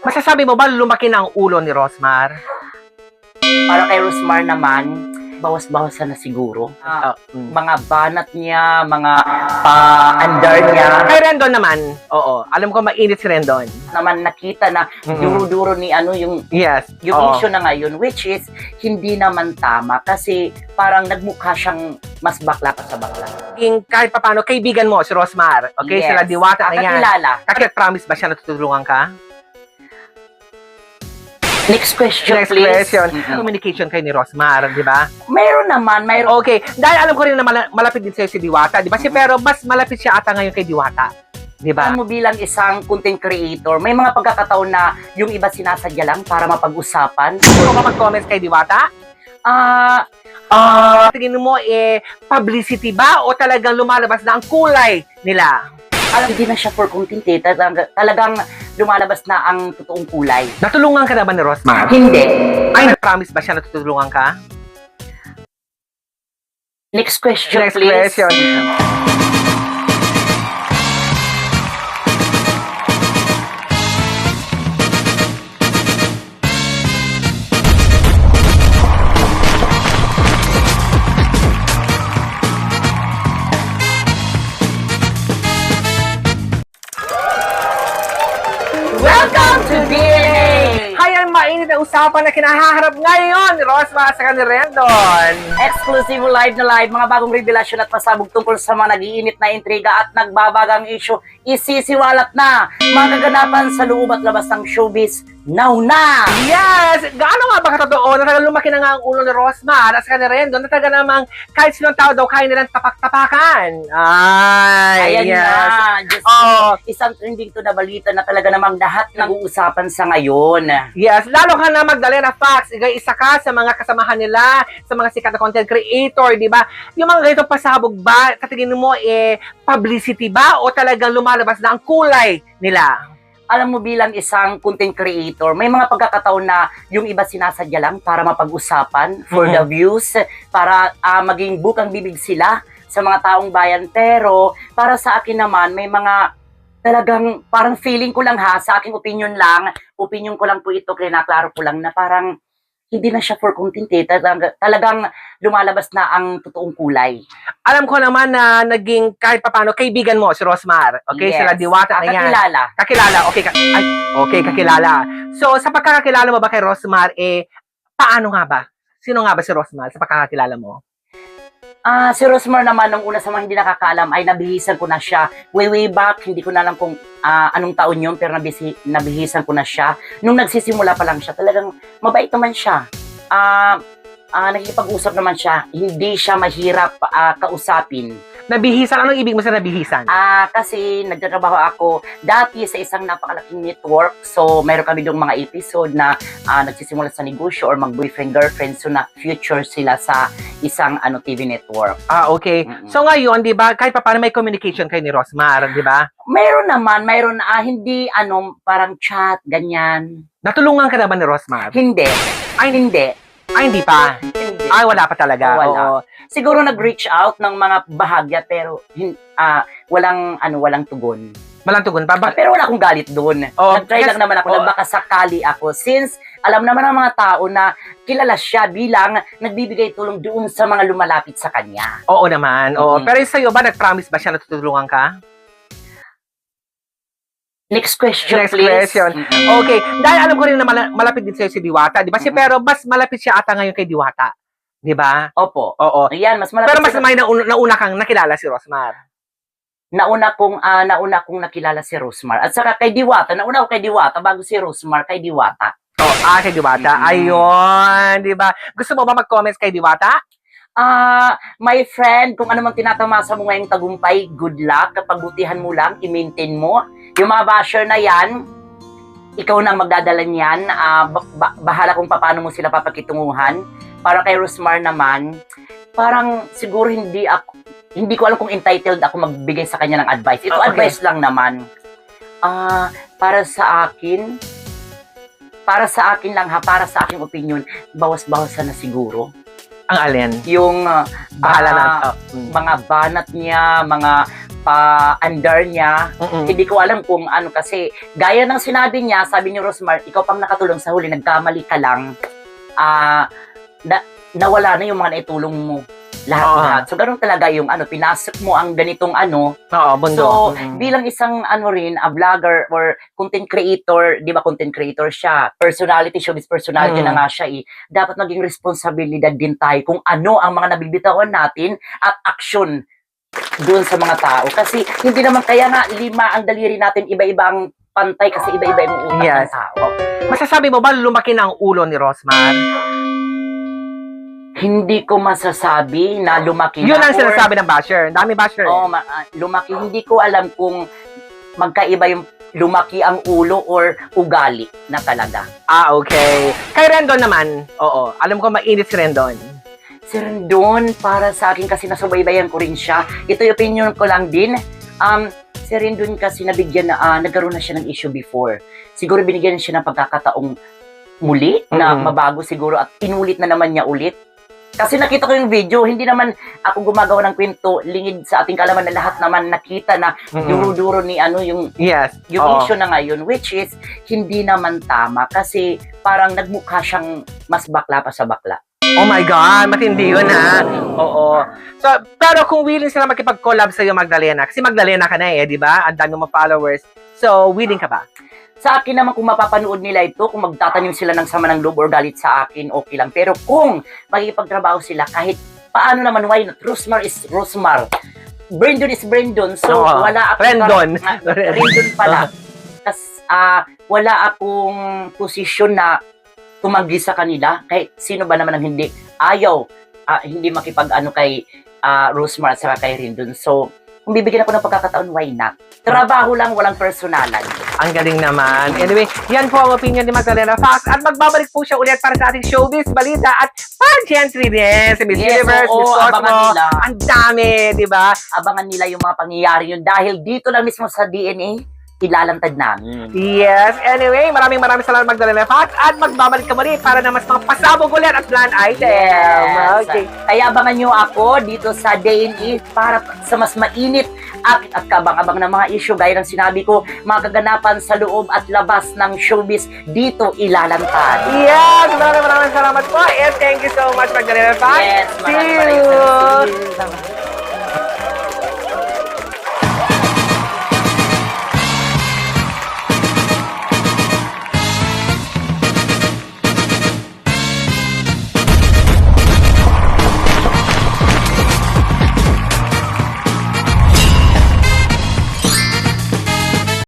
Masasabi mo ba lumaki na ang ulo ni Rosmar? Para kay Rosmar naman, bawas-bawasan na siguro. Mga banat niya, mga pa-andar niya, Kay Rendon naman, oo. Alam ko mainit si Rendon. naman nakita na duro-duro ni ano yung Yes. yung issue na ngayon, which is hindi naman tama kasi parang nagmukha siyang mas bakla pa sa bakla. Kahit papano, kaibigan mo si Rosmar. Okay? Yes. Sila Diwata na yan. Kakilala. Promise ba siya na tutulungan ka? Next question, Next please. question. Communication kayo ni Rosmar, di ba? Mayroon naman, mayroon. Okay. Dahil alam ko rin na malapit din sa'yo si Diwata, di ba? Pero mas malapit siya ata ngayon kay Diwata. Di ba? Alam mo bilang isang content creator, may mga pagkakataon na yung iba sinasadya lang para mapag-usapan. Gusto mo ba mag-comments kay Diwata? Tingin mo, publicity ba o talagang lumalabas na ang kulay nila? Alam, hindi na siya for content eh. Talagang lumalabas na ang totoong kulay. Natulungan ka na ba ni Rosmar? Hindi. Ay, promise ba siya na tutulungan ka? Next question, Next please. question. Welcome to DNA! Kaya mainit na usapan na kinahaharap ngayon ni Rosmar sa ni Rendon. Exclusive live na live, mga bagong revelasyon at pasabog tungkol sa mga nag-iinit na intriga at nagbabagang issue. Isisiwalat na mga kaganapan sa loob at labas ng showbiz. Now na! Yes! Gaano nga ba katotoo na talagang lumaki na nga ang ulo ni Rosmar at sa ni Rendon na talaga namang kahit sinong tao daw kaya nilang tapak-tapakan? Ay, Ayan yes. na! Just isang trending to na balita na talaga namang lahat nag-uusapan sa ngayon. Yes, lalo ka na magdala na facts. Isa ka sa mga kasamahan nila, sa mga sikat na content creator, di ba? Yung mga ganito pasabog ba, katingin mo, publicity ba o talagang lumalabas na ang kulay nila? Alam mo bilang isang content creator, may mga pagkakataon na yung iba sinasadya lang para mapag-usapan for the views, para maging bukang bibig sila sa mga taong bayan. Pero para sa akin naman, may mga talagang parang feeling ko lang sa aking opinion ko lang po ito, klaro ko lang na parang hindi na siya for content eh. Talagang lumalabas na ang totoong kulay. Alam ko naman na naging kahit papano kaibigan mo si Rosmar. Okay, Yes. sila Diwata na yan. Kakilala. Kakilala. Okay, kakilala. So, sa pagkakakilala mo ba kay Rosmar, paano nga ba? Sino nga ba si Rosmar sa pagkakakilala mo? Si Rosmar naman, nung una sa mga hindi nakakaalam, ay nabihisan ko na siya. Way back, hindi ko na alam kung anong taon yun, pero nabihisan ko na siya. Nung nagsisimula pa lang siya, talagang mabait naman siya. Nakikipag-usap naman siya. Hindi siya mahirap kausapin. Nabihisan? Anong ibig mo sa nabihisan? Kasi nagtatrabaho ako dati sa isang napakalaking network. So, mayroon kami doong mga episode na nagsisimula sa negosyo or mag-boyfriend-girlfriend. So, na future sila sa isang TV network. Okay. So, ngayon, di ba, kahit paano may communication kayo ni Rosmar, di ba? Mayroon naman, hindi parang chat, ganyan. Natulungan ka na ba ni Rosmar? Hindi. Ay, Hindi. Ay, hindi pa. Hindi. Ay, wala pa talaga. Wala. Oo. Siguro nag-reach out ng mga bahagya pero walang tugon. Walang tugon pa. Pero wala akong galit doon. Oh, Nag-try lang naman ako, na baka sakali ako. Since alam naman ng mga tao na kilala siya bilang nagbibigay tulong doon sa mga lumalapit sa kanya. Oo naman. Oo. Pero sa'yo ba, nag-promise ba siya na tutulungan ka? Next question, Next please. question. Okay. Dahil alam ko rin na malapit din sa'yo si Diwata, di ba? Pero mas malapit siya ata ngayon kay Diwata. Di ba? Opo. Oo. Ayan, mas malapit. Pero mas may nauna kang nakilala si Rosmar. Nauna kong nakilala si Rosmar. At saka kay Diwata, nauna ako kay Diwata bago si Rosmar kay Diwata. Kay Diwata. Ayun, di ba? Gusto mo ba mag-comments kay Diwata? My friend, kung ano man tinatamasa mo ngayong tagumpay, good luck. Kapag mo lang, i-maintain mo. Yung mga basher na yan, ikaw nang magdadala niyan. Bahala kung paano mo sila papakitunguhan. Para kay Rosmar naman, parang siguro hindi ko alam kung entitled ako magbigay sa kanya ng advice. Ito advice lang naman. Para sa akin lang para sa aking opinion, bawas-bawasan na siguro. Ang alin? Yung Bahala na. mga banat niya, mga pa-under niya. Mm-mm. Hindi ko alam kung ano kasi, gaya ng sinabi niya, sabi ni Rosmar, ikaw pang nakatulong sa huli, nagkamali ka lang, nawala na yung mga naitulong mo. Lahat. So, ganun talaga yung pinasok mo ang ganitong Oo, bundo. So, bilang isang vlogger or content creator, di ba content creator siya, personality, showbiz personality na nga siya dapat maging responsibilidad din tayo kung ano ang mga nabibitawan natin at aksyon doon sa mga tao. Kasi hindi naman kaya nga 5 ang daliri natin, iba-ibang pantay kasi iba-iba yung utak ng tao. Masasabi mo ba lumaki na ang ulo ni Rosmar? Hindi ko masasabi na lumaki Yun na. ang sinasabi ng basher. Dami basher. Oo, lumaki. Hindi ko alam kung magkaiba yung lumaki ang ulo or ugali na talaga. Okay. Kay Rendon naman, oo. Alam ko mainit si Rendon. Si Rendon, para sa akin kasi nasubaybayan ko rin siya. Ito yung opinion ko lang din. Si Rendon kasi nagkaroon na siya ng issue before. Siguro binigyan siya ng pagkakataong muli na mabago siguro at inulit na naman niya ulit. Kasi nakita ko yung video, hindi naman ako gumagawa ng kwento, lingid sa ating kalaman na lahat naman nakita na duro-duro ni yung issue na ngayon, which is hindi naman tama kasi parang nagmukha siyang mas bakla pa sa bakla. Oh my God, matindi yun Oo. So, pero kung willing sila makipag-collab sa'yo, Magdalena, kasi Magdalena ka na di ba? Ang dami mo followers. So, willing ka ba? Sa akin naman, kung mapapanood nila ito, kung magtatanim sila ng sama ng loob or galit sa akin, okay lang. Pero kung magigipagtrabaho sila, kahit paano naman, why not? Rosmar is Rosmar. Brandon is Brandon. So, wala akong... Rendon pala. Tas, wala akong posisyon na tumanggi sa kanila. Kahit sino ba naman ang hindi ayaw, hindi makipag kay Rosmar at saka kay Rendon. So, kung bibigyan ako ng pagkakataon, why not? Trabaho lang, walang personalan. Ang galing naman. Anyway, yan po ang opinion ni Magdalena Fox. At magbabalik po siya ulit para sa ating showbiz, balita at pageantry din. Sa Miss Universe, Miss Cosmo. Ang dami, di ba? Abangan nila yung mga pangyayari yun dahil dito lang mismo sa DNA, ilalantad namin. Yes. Anyway, maraming salamat Magdalena Fox. At magbabalik ka muli para na mas mga pasabog ulit at plan item. Yes. Okay. Kaya abangan nyo ako dito sa Day in E para sa mas mainit at kabang-abang ng mga issue. Gaya ng sinabi ko, mga kaganapan sa loob at labas ng showbiz, dito ilalantad. Yes. Maraming salamat po. And thank you so much Magdalena Fox. Yes. See you.